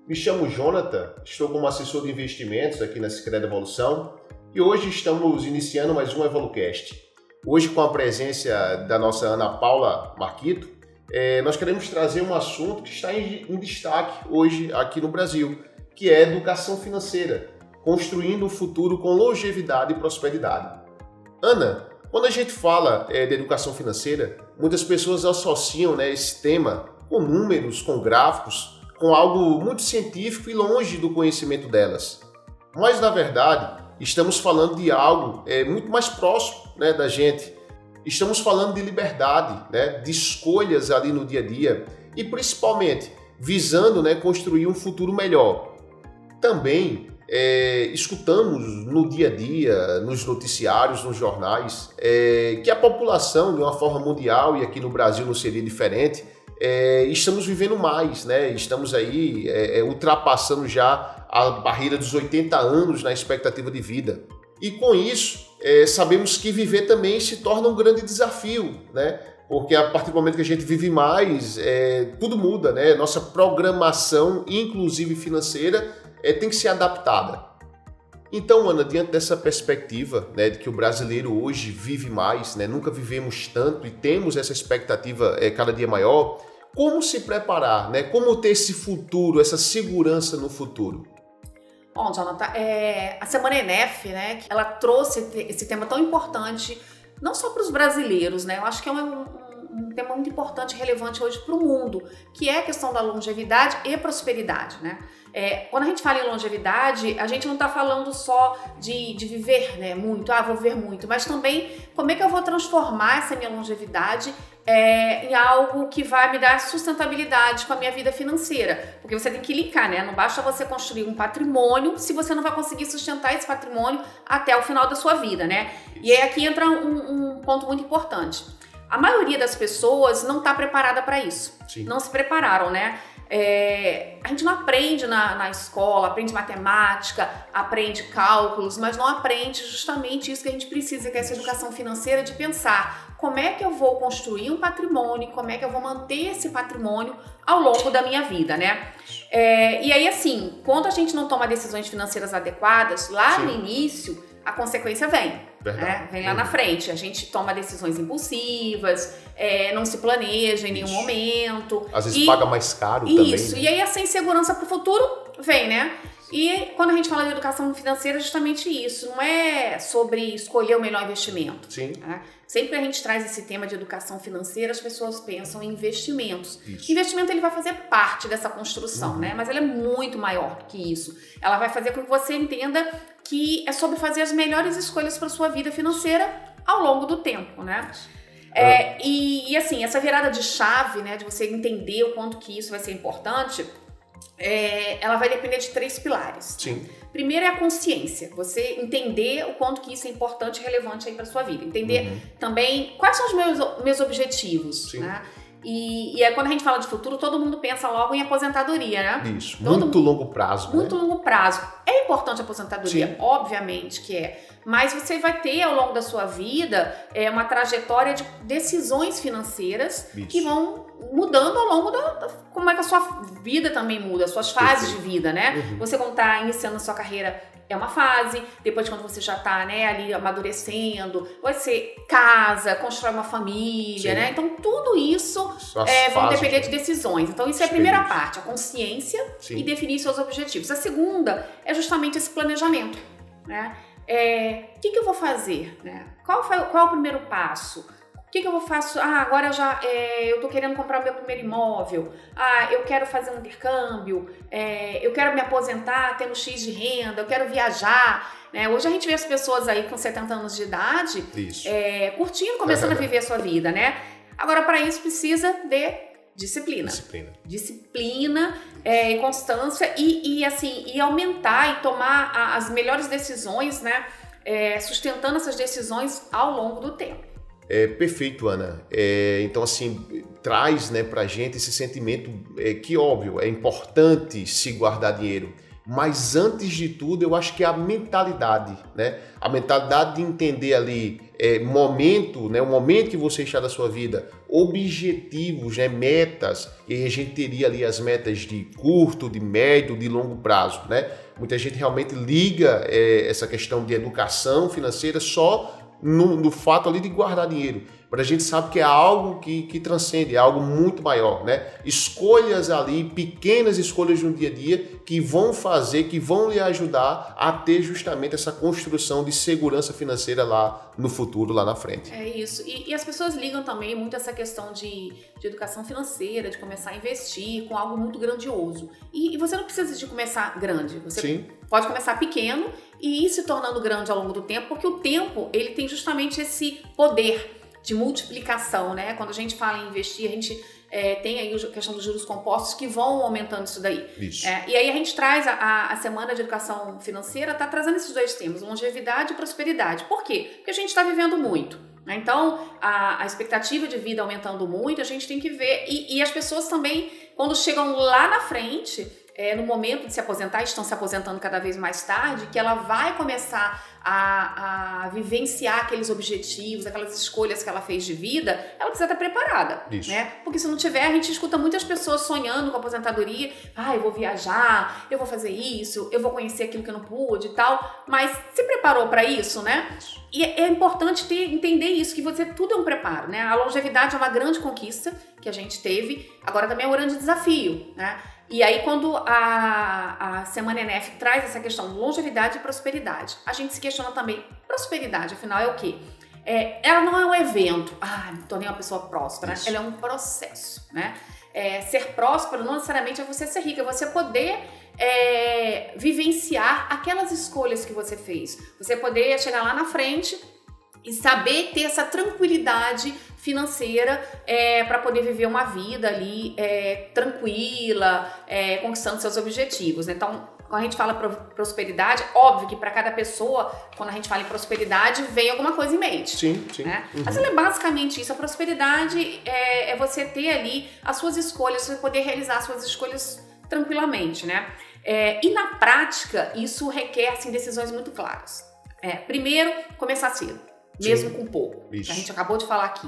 Me chamo Jonathan, estou como assessor de investimentos aqui na Sicredi Evolução e hoje estamos iniciando mais um EvoluCast. Hoje, com a presença da nossa Ana Paula Marquito, nós queremos trazer um assunto que está em destaque hoje aqui no Brasil, que é educação financeira, construindo um futuro com longevidade e prosperidade. Ana, quando a gente fala de educação financeira, muitas pessoas associam esse tema com números, com gráficos, com algo muito científico e longe do conhecimento delas. Mas, na verdade, estamos falando de algo muito mais próximo da gente. Estamos falando de liberdade, de escolhas ali no dia a dia e, principalmente, visando construir um futuro melhor. Também escutamos no dia a dia, nos noticiários, nos jornais, que a população, de uma forma mundial, e aqui no Brasil não seria diferente, estamos vivendo mais, estamos aí ultrapassando já a barreira dos 80 anos na expectativa de vida. E com isso, sabemos que viver também se torna um grande desafio, porque a partir do momento que a gente vive mais, tudo muda, Nossa programação, inclusive financeira, tem que ser adaptada. Então, Ana, diante dessa perspectiva de que o brasileiro hoje vive mais, nunca vivemos tanto e temos essa expectativa cada dia maior, como se preparar, como ter esse futuro, essa segurança no futuro? Bom, Jonathan, a Semana ENEF, ela trouxe esse tema tão importante, não só para os brasileiros, eu acho que é um tema muito importante e relevante hoje para o mundo, que é a questão da longevidade e prosperidade, Quando a gente fala em longevidade, a gente não está falando só de viver muito, vou viver muito, mas também como é que eu vou transformar essa minha longevidade em algo que vai me dar sustentabilidade com a minha vida financeira, porque você tem que linkar, não basta você construir um patrimônio se você não vai conseguir sustentar esse patrimônio até o final da sua vida, E aí aqui entra um ponto muito importante. A maioria das pessoas não está preparada para isso. Sim. Não se prepararam, A gente não aprende na escola, aprende matemática, aprende cálculos, mas não aprende justamente isso que a gente precisa, que é essa educação financeira, de pensar como é que eu vou construir um patrimônio, como é que eu vou manter esse patrimônio ao longo da minha vida, E aí, assim, quando a gente não toma decisões financeiras adequadas, lá Sim. no início, a consequência vem. Vem lá na frente. A gente toma decisões impulsivas, não se planeja em nenhum momento. Às vezes paga mais caro também. Isso, e aí essa insegurança para o futuro vem, E quando a gente fala de educação financeira, é justamente isso. Não é sobre escolher o melhor investimento. Sim. Sempre que a gente traz esse tema de educação financeira, as pessoas pensam em investimentos. Isso. Investimento, ele vai fazer parte dessa construção, Mas ele é muito maior do que isso. Ela vai fazer com que você entenda que é sobre fazer as melhores escolhas para sua vida financeira ao longo do tempo, E assim, essa virada de chave, de você entender o quanto que isso vai ser importante, ela vai depender de 3 pilares. Sim. Primeiro é a consciência, você entender o quanto que isso é importante e relevante aí para sua vida. Entender também quais são os meus objetivos, Sim. E aí, quando a gente fala de futuro, todo mundo pensa logo em aposentadoria, Isso, muito longo prazo. Muito longo prazo. É importante a aposentadoria, Sim. Obviamente que é. Mas você vai ter ao longo da sua vida uma trajetória de decisões financeiras Isso. que vão mudando ao longo como é que a sua vida também muda, as suas fases de vida, Você quando está iniciando a sua carreira é uma fase, depois quando você já está ali amadurecendo, você casa, constrói uma família, Sim. Então tudo isso vão depender de decisões. Então isso é a primeira parte, a consciência Sim. e definir seus objetivos. A segunda é justamente esse planejamento, O que eu vou fazer, Qual é o primeiro passo? O que eu vou fazer? Agora eu tô querendo comprar o meu primeiro imóvel. Eu quero fazer um intercâmbio. Eu quero me aposentar tendo X de renda. Eu quero viajar. Hoje a gente vê as pessoas aí com 70 anos de idade curtindo, começando a viver a sua vida, Agora, para isso, precisa de disciplina. Disciplina e constância e aumentar e tomar as melhores decisões, sustentando essas decisões ao longo do tempo. Perfeito, Ana. Então, assim, traz pra gente esse sentimento que, óbvio, é importante se guardar dinheiro, Mas antes de tudo, eu acho que é a mentalidade, né? A mentalidade de entender ali momento, né? O momento que você está da sua vida, objetivos, né? Metas, e aí a gente teria ali as metas de curto, de médio, de longo prazo, né? Muita gente realmente liga essa questão de educação financeira só no fato ali de guardar dinheiro. Mas a gente sabe que é algo que transcende, é algo muito maior, né? Escolhas ali, pequenas escolhas no dia a dia que vão fazer, que vão lhe ajudar a ter justamente essa construção de segurança financeira lá no futuro, lá na frente. É isso. E as pessoas ligam também muito essa questão de educação financeira, de começar a investir com algo muito grandioso. E você não precisa de começar grande. Você Sim. pode começar pequeno e ir se tornando grande ao longo do tempo, porque o tempo, ele tem justamente esse poder de multiplicação, né? Quando a gente fala em investir, a gente tem aí a questão dos juros compostos que vão aumentando isso daí. Isso. E aí a gente traz a Semana de Educação Financeira, tá trazendo esses dois temas, longevidade e prosperidade. Por quê? Porque a gente está vivendo muito. Então, a expectativa de vida aumentando muito, a gente tem que ver. E as pessoas também, quando chegam lá na frente, no momento de se aposentar, estão se aposentando cada vez mais tarde, que ela vai começar a vivenciar aqueles objetivos, aquelas escolhas que ela fez de vida, ela precisa estar preparada, né? Porque se não tiver, a gente escuta muitas pessoas sonhando com a aposentadoria, eu vou viajar, eu vou fazer isso, eu vou conhecer aquilo que eu não pude e tal, mas se preparou para isso, né? E é importante entender isso, que tudo é um preparo, né? A longevidade é uma grande conquista que a gente teve, agora também é um grande desafio, né? E aí, quando a Semana ENEF traz essa questão de longevidade e prosperidade, a gente se questiona também, prosperidade, afinal, é o quê? Ela não é um evento, me tornei uma pessoa próspera, ela é um processo, né? Ser próspero não necessariamente é você ser rico, é você poder vivenciar aquelas escolhas que você fez, você poder chegar lá na frente e saber ter essa tranquilidade financeira para poder viver uma vida ali tranquila, conquistando seus objetivos. Então, quando a gente fala prosperidade, óbvio que para cada pessoa, quando a gente fala em prosperidade, vem alguma coisa em mente. Sim. Né? Mas ela é basicamente isso. A prosperidade é você ter ali as suas escolhas, você poder realizar as suas escolhas tranquilamente, né? E na prática, isso requer assim, decisões muito claras. Primeiro, começar cedo. Mesmo com pouco. Isso. A gente acabou de falar aqui.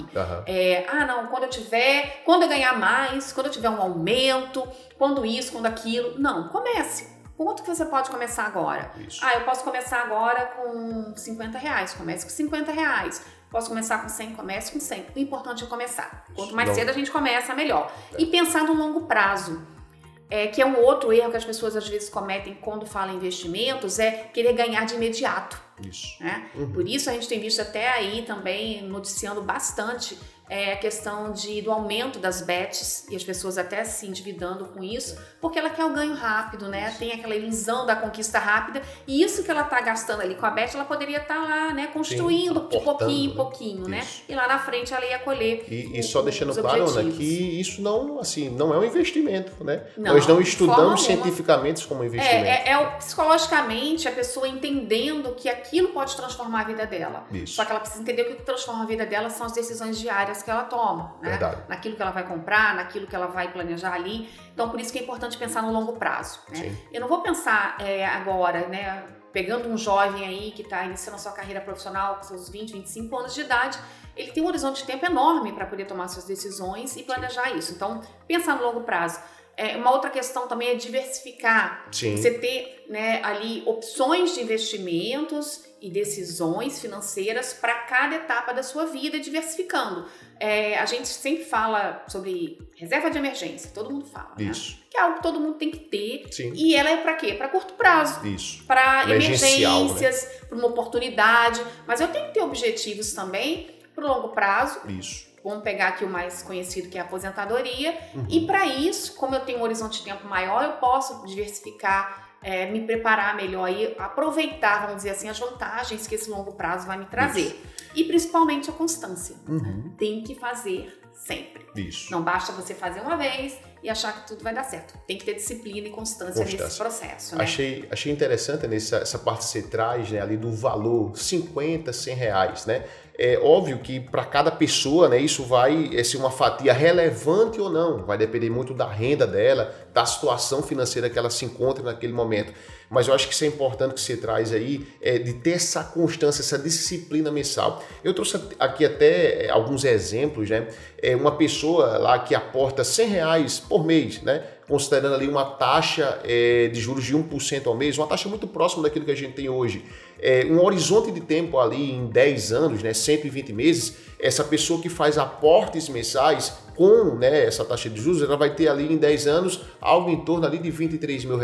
Não, quando eu ganhar mais, quando eu tiver um aumento, quando isso, quando aquilo. Não, comece. Quanto que você pode começar agora? Isso. Eu posso começar agora com R$50. Comece com R$50. Posso começar com 100? Comece com 100. O importante é começar. Quanto mais cedo a gente começa, melhor. E pensar no longo prazo. Que é um outro erro que as pessoas às vezes cometem quando falam em investimentos, é querer ganhar de imediato. Isso. Né? Por isso a gente tem visto até aí também noticiando bastante a questão do aumento das bets e as pessoas até se endividando com isso, porque ela quer o ganho rápido, né? Tem aquela ilusão da conquista rápida e isso que ela está gastando ali com a bet, ela poderia estar lá, né? Construindo de pouquinho em pouquinho, né? E lá na frente ela ia colher E só deixando claro, Ana, que isso não é um investimento, né? Não, nós não estudamos cientificamente como investimento. Psicologicamente a pessoa entendendo que aquilo pode transformar a vida dela. Isso. Só que ela precisa entender que o que transforma a vida dela são as decisões diárias que ela toma, né? Naquilo que ela vai comprar, naquilo que ela vai planejar ali. Então, por isso que é importante pensar no longo prazo, né? Eu não vou pensar agora, né? Pegando um jovem aí que está iniciando a sua carreira profissional com seus 20, 25 anos de idade, ele tem um horizonte de tempo enorme para poder tomar suas decisões e planejar isso. Então, pensar no longo prazo. Uma outra questão também é diversificar. Você ter, né, ali opções de investimentos e decisões financeiras para cada etapa da sua vida, diversificando. A gente sempre fala sobre reserva de emergência, todo mundo fala, isso. Né? Que é algo que todo mundo tem que ter. Sim. E ela é para quê? Para curto prazo. Isso. Para emergências, né? para uma oportunidade. Mas eu tenho que ter objetivos também para o longo prazo. Isso. Vamos pegar aqui o mais conhecido, que é a aposentadoria. E para isso, como eu tenho um horizonte de tempo maior, eu posso diversificar, me preparar melhor e aproveitar, vamos dizer assim, as vantagens que esse longo prazo vai me trazer. Isso. E principalmente a constância. Tem que fazer sempre. Isso. Não basta você fazer uma vez e achar que tudo vai dar certo. Tem que ter disciplina e constância nesse processo. Né? Achei interessante essa parte que você traz, né, ali do valor, 50, 100 reais, né? É óbvio que para cada pessoa, né, isso vai ser uma fatia relevante ou não, vai depender muito da renda dela, da situação financeira que ela se encontra naquele momento. Mas eu acho que isso é importante que você traz aí, de ter essa constância, essa disciplina mensal. Eu trouxe aqui até alguns exemplos, né? Uma pessoa lá que aporta R$100 por mês, né? Considerando ali uma taxa de juros de 1% ao mês, uma taxa muito próxima daquilo que a gente tem hoje. Um horizonte de tempo ali em 10 anos, né, 120 meses, essa pessoa que faz aportes mensais com, né, essa taxa de juros, ela vai ter ali em 10 anos algo em torno ali de R$23 mil.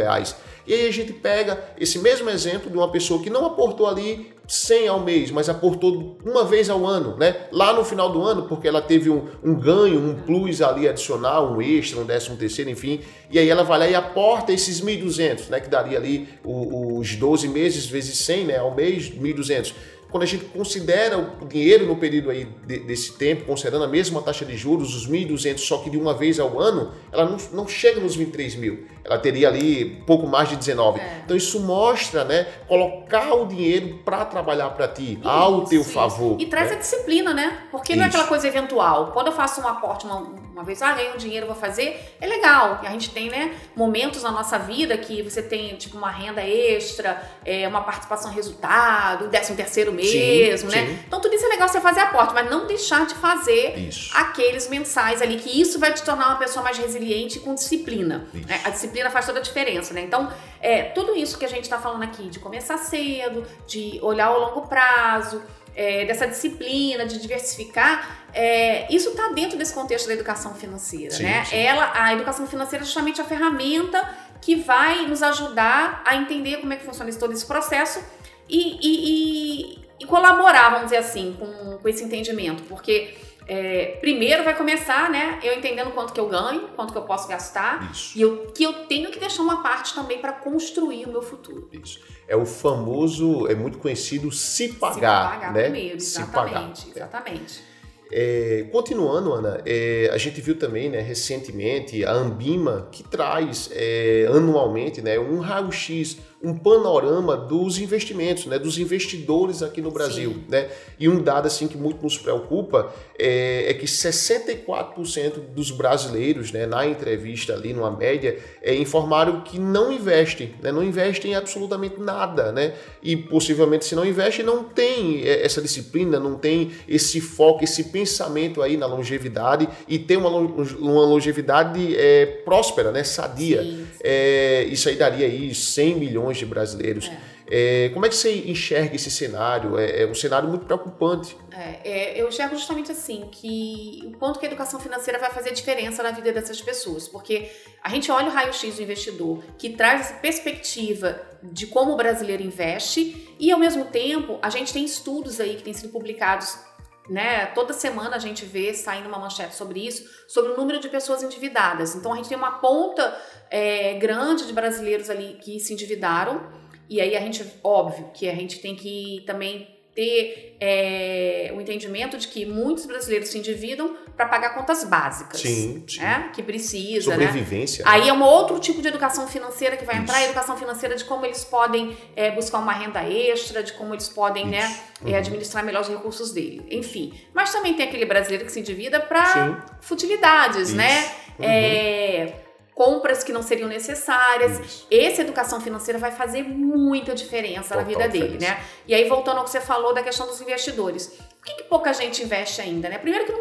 E aí a gente pega esse mesmo exemplo de uma pessoa que não aportou ali 100 ao mês, mas aportou uma vez ao ano, né? Lá no final do ano, porque ela teve um ganho, um plus ali adicional, um extra, um 13º, enfim, e aí ela vai lá e aporta esses 1.200, né? Que daria ali os 12 meses vezes 100, né? Ao mês, 1.200. Quando a gente considera o dinheiro no período aí desse tempo, considerando a mesma taxa de juros, os 1.200, só que de uma vez ao ano, ela não chega nos 23 mil. Ela teria ali pouco mais de 19. Então isso mostra, né, colocar o dinheiro para trabalhar para ti, ao teu favor. E traz a disciplina, né? Porque não é aquela coisa eventual. Quando eu faço um aporte uma vez, ganhei um dinheiro, vou fazer, é legal. E a gente tem, né, momentos na nossa vida que você tem, tipo, uma renda extra, uma participação em resultado, 13º mesmo, né? Sim. Então tudo isso é legal você fazer aporte, mas não deixar de fazer aqueles mensais ali, que isso vai te tornar uma pessoa mais resiliente e com disciplina. Né? A disciplina faz toda a diferença, né? Então, tudo isso que a gente está falando aqui, de começar cedo, de olhar ao longo prazo, dessa disciplina, de diversificar, isso está dentro desse contexto da educação financeira, né? Sim. A educação financeira é justamente a ferramenta que vai nos ajudar a entender como é que funciona todo esse processo e colaborar, vamos dizer assim, com esse entendimento, porque primeiro vai começar, né, eu entendendo quanto que eu ganho, quanto que eu posso gastar, e que eu tenho que deixar uma parte também para construir o meu futuro. Isso. É o famoso, é muito conhecido, se pagar, né? Primeiro, exatamente, exatamente. Continuando, Ana, a gente viu também, né, recentemente a Anbima, que traz anualmente, né, um raio-x, um panorama dos investimentos, né, dos investidores aqui no Brasil, né? E um dado assim que muito nos preocupa é que 64% dos brasileiros, né, na entrevista ali, numa média, informaram que não investem, né, não investem em absolutamente nada, né? E possivelmente se não investem, não tem essa disciplina, não tem esse foco, esse pensamento aí na longevidade e ter uma longevidade próspera, né, sadia. Isso aí daria aí 100 milhões de brasileiros. Como é que você enxerga esse cenário? É um cenário muito preocupante. Eu enxergo justamente assim, que o quanto que a educação financeira vai fazer diferença na vida dessas pessoas, porque a gente olha o raio-x do investidor, que traz essa perspectiva de como o brasileiro investe, e ao mesmo tempo a gente tem estudos aí que têm sido publicados, né? Toda semana a gente vê saindo uma manchete sobre isso, sobre o número de pessoas endividadas. Então a gente tem uma ponta grande de brasileiros ali que se endividaram, e aí óbvio que a gente tem que também ter o entendimento de que muitos brasileiros se endividam para pagar contas básicas. Sim. Né? Que precisa, sobrevivência. Né? Aí é um outro tipo de educação financeira que vai entrar, a educação financeira de como eles podem buscar uma renda extra, de como eles podem, né, administrar melhor os recursos dele. Enfim, mas também tem aquele brasileiro que se endivida para futilidades, né? Compras que não seriam necessárias. Essa educação financeira vai fazer muita diferença na vida dele, né? E aí, voltando ao que você falou da questão dos investidores. Por que pouca gente investe ainda, né? Primeiro que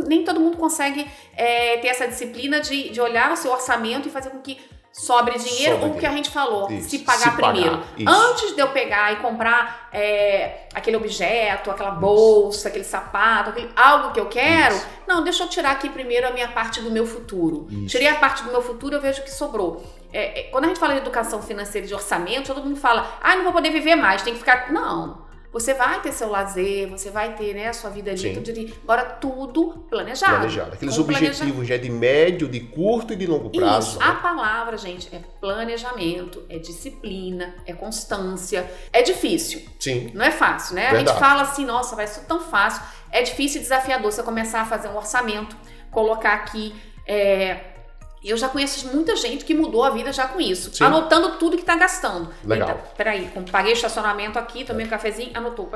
nem todo mundo consegue ter essa disciplina de olhar o seu orçamento e fazer com que sobre dinheiro, ou o que a gente falou, se pagar primeiro. Antes de eu pegar e comprar aquele objeto, aquela bolsa, aquele sapato, algo que eu quero, não, deixa eu tirar aqui primeiro a minha parte do meu futuro. Tirei a parte do meu futuro, eu vejo o que sobrou. Quando a gente fala de educação financeira e de orçamento, todo mundo fala, não vou poder viver mais, tem que ficar... Não. Você vai ter seu lazer, você vai ter, né, a sua vida ali, agora tudo planejado. Aqueles objetivos já de médio, de curto e de longo prazo. Isso. Né? A palavra, gente, é planejamento, é disciplina, é constância. É difícil. Sim. Não é fácil, né? Verdade. A gente fala assim, nossa, vai ser tão fácil. É difícil e desafiador você começar a fazer um orçamento, colocar aqui Eu já conheço muita gente que mudou a vida já com isso. Sim. Anotando tudo que tá gastando. Legal. Então, peraí, paguei estacionamento aqui, tomei um cafezinho, anotou.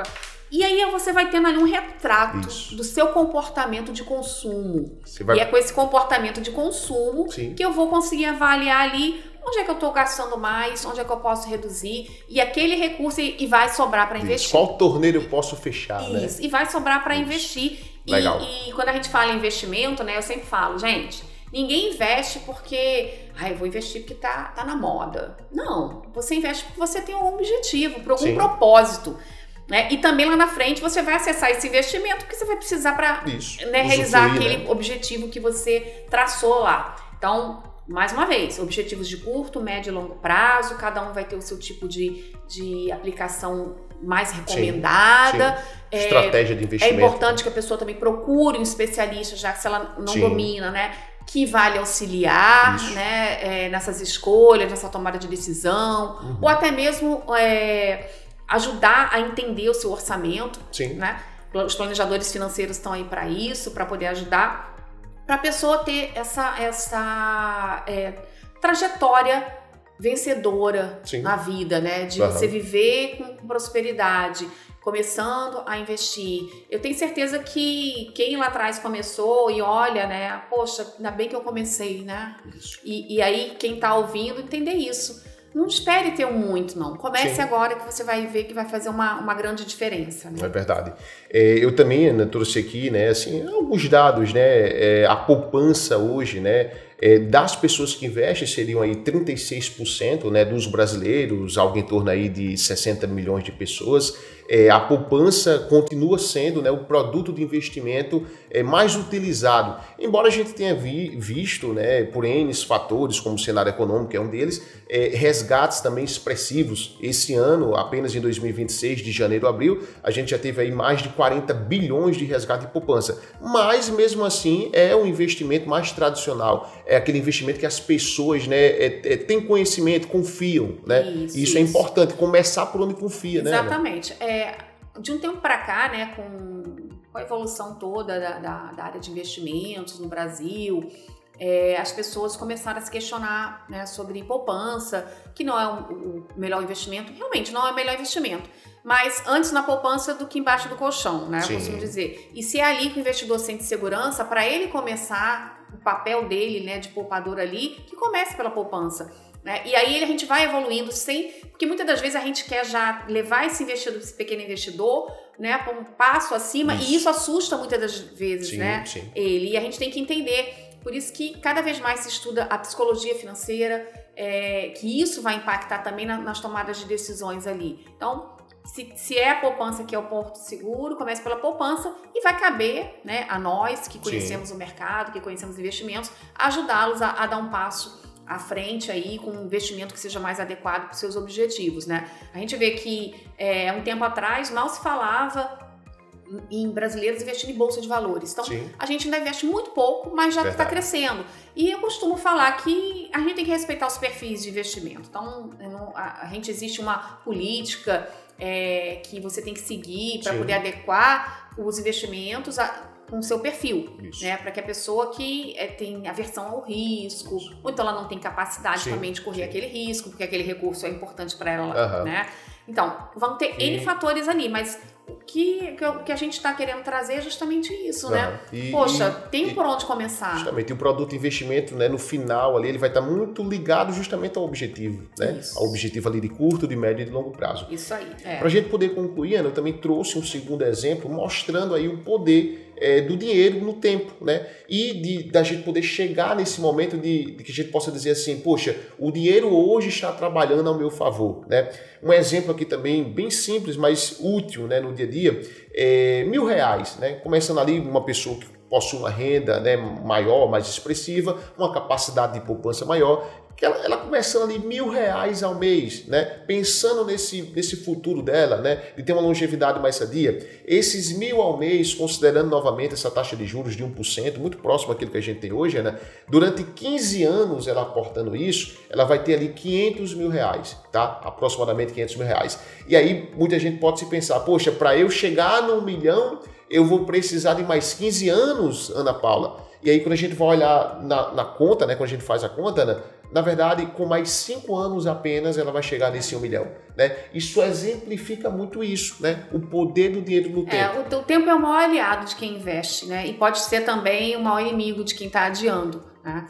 E aí você vai tendo ali um retrato do seu comportamento de consumo. E é com esse comportamento de consumo que eu vou conseguir avaliar ali onde é que eu estou gastando mais, onde é que eu posso reduzir, e aquele recurso e vai sobrar para investir. Qual torneiro eu posso fechar, Isso, e vai sobrar para investir. Legal. E quando a gente fala em investimento, né, eu sempre falo, gente, ninguém investe porque, eu vou investir porque tá na moda. Não, você investe porque você tem um objetivo, por algum propósito. Né? E também lá na frente você vai acessar esse investimento porque você vai precisar para realizar aquele objetivo que você traçou lá. Então, mais uma vez, objetivos de curto, médio e longo prazo, cada um vai ter o seu tipo de aplicação mais recomendada. Sim. Estratégia de investimento. É importante que a pessoa também procure um especialista, já que se ela não domina, né? Que vale auxiliar, né? Nessas escolhas, nessa tomada de decisão, ou até mesmo ajudar a entender o seu orçamento. Né? Os planejadores financeiros estão aí para isso, para poder ajudar, para a pessoa ter essa trajetória vencedora na vida, né? De você viver com prosperidade, começando a investir. Eu tenho certeza que quem lá atrás começou e olha, né? Poxa, ainda bem que eu comecei, né? E aí quem tá ouvindo entender isso. Não espere ter muito, não. Comece agora que você vai ver que vai fazer uma grande diferença. Né? É verdade. Eu também trouxe aqui, né, assim, alguns dados, né? A poupança hoje, né? Das pessoas que investem seriam aí 36%, né, dos brasileiros, algo em torno aí de 60 milhões de pessoas. A poupança continua sendo, né, o produto de investimento mais utilizado. Embora a gente tenha visto, né, por N fatores, como o cenário econômico é um deles, resgates também expressivos. Esse ano, apenas em 2026, de janeiro a abril, a gente já teve aí mais de 40 bilhões de resgate de poupança. Mas, mesmo assim, é um investimento mais tradicional. É aquele investimento que as pessoas, né, têm conhecimento, confiam, né? Isso é importante, começar por onde confia, né? Exatamente. De um tempo para cá, né, com a evolução toda da área de investimentos no Brasil, as pessoas começaram a se questionar, né, sobre poupança, que não é o melhor investimento. Realmente não é o melhor investimento. Mas antes na poupança do que embaixo do colchão, né? Eu costumo dizer. E se é ali que o investidor sente segurança, para ele começar o papel dele, né, de poupador ali, que comece pela poupança. Né? E aí a gente vai evoluindo porque muitas das vezes a gente quer já levar esse pequeno investidor, né, para um passo acima, e isso assusta muitas das vezes, né? Ele. E a gente tem que entender. Por isso que cada vez mais se estuda a psicologia financeira, que isso vai impactar também nas tomadas de decisões ali. Então, se é a poupança que é o porto seguro, comece pela poupança e vai caber, né, a nós que conhecemos o mercado, que conhecemos investimentos, ajudá-los a dar um passo à frente aí com um investimento que seja mais adequado para os seus objetivos, né? A gente vê que um tempo atrás mal se falava em brasileiros investindo em bolsa de valores. Então, a gente ainda investe muito pouco, mas já está crescendo. E eu costumo falar que a gente tem que respeitar os perfis de investimento. Então, existe uma política que você tem que seguir para poder adequar os investimentos com o seu perfil, né? Para que a pessoa que tem aversão ao risco, ou então ela não tem capacidade também de correr aquele risco, porque aquele recurso é importante para ela, né? Então, vão ter N fatores ali, mas o que a gente está querendo trazer é justamente isso, né? Tem por onde começar. Justamente, e o produto de investimento, né, no final ali, ele vai estar muito ligado justamente ao objetivo, né? Ao objetivo ali de curto, de médio e de longo prazo. Isso aí. Para a gente poder concluir, Ana, eu também trouxe um segundo exemplo mostrando aí o poder do dinheiro no tempo, né? E da gente poder chegar nesse momento de que a gente possa dizer assim, poxa, o dinheiro hoje está trabalhando ao meu favor, né? Um exemplo aqui também bem simples, mas útil, né, no dia a dia, R$1.000, né? Começando ali uma pessoa que possui uma renda, né, maior, mais expressiva, uma capacidade de poupança maior, que ela começando ali R$1.000 ao mês, né? Pensando nesse futuro dela, né? De ter uma longevidade mais sadia. Esses 1.000 ao mês, considerando novamente essa taxa de juros de 1%, muito próximo àquilo que a gente tem hoje, né? Durante 15 anos ela aportando isso, ela vai ter ali R$500.000, tá? Aproximadamente R$500.000. E aí muita gente pode se pensar, poxa, para eu chegar no 1 milhão, eu vou precisar de mais 15 anos, Ana Paula. E aí quando a gente vai olhar na conta, né, quando a gente faz a conta, né, na verdade, com mais 5 anos apenas, ela vai chegar nesse 1 milhão. Né? Isso exemplifica muito isso, né? O poder do dinheiro no tempo. O tempo é o maior aliado de quem investe, né? E pode ser também o maior inimigo de quem está adiando, né?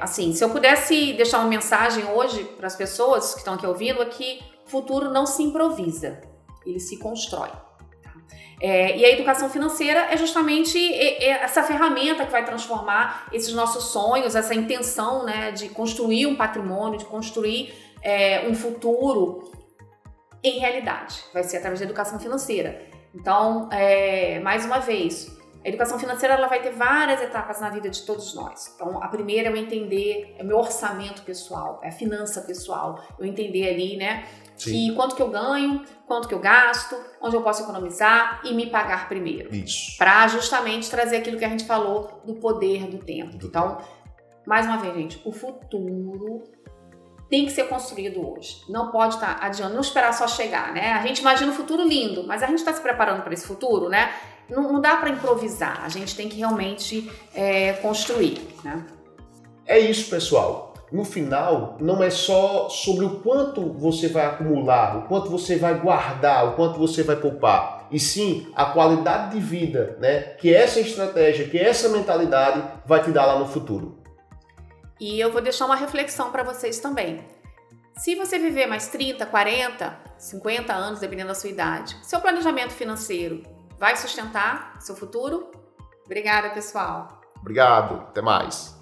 Assim, se eu pudesse deixar uma mensagem hoje para as pessoas que estão aqui ouvindo, é que o futuro não se improvisa, ele se constrói. E a educação financeira é justamente essa ferramenta que vai transformar esses nossos sonhos, essa intenção, né, de construir um patrimônio, de construir um futuro em realidade. Vai ser através da educação financeira. Então, mais uma vez, a educação financeira ela vai ter várias etapas na vida de todos nós. Então, a primeira é eu entender o meu orçamento pessoal, a finança pessoal. Eu entender ali, né, que quanto que eu ganho, quanto que eu gasto, onde eu posso economizar e me pagar primeiro. Isso. Para justamente trazer aquilo que a gente falou do poder do tempo. Então, mais uma vez, gente, o futuro tem que ser construído hoje. Não pode estar adiando, não esperar só chegar, né? A gente imagina um futuro lindo, mas a gente está se preparando para esse futuro, né? Não dá para improvisar, a gente tem que realmente construir, né? É isso, pessoal. No final, não é só sobre o quanto você vai acumular, o quanto você vai guardar, o quanto você vai poupar, e sim a qualidade de vida, né? Que essa estratégia, que essa mentalidade vai te dar lá no futuro. E eu vou deixar uma reflexão para vocês também. Se você viver mais 30, 40, 50 anos, dependendo da sua idade, seu planejamento financeiro vai sustentar seu futuro? Obrigada, pessoal. Obrigado, até mais.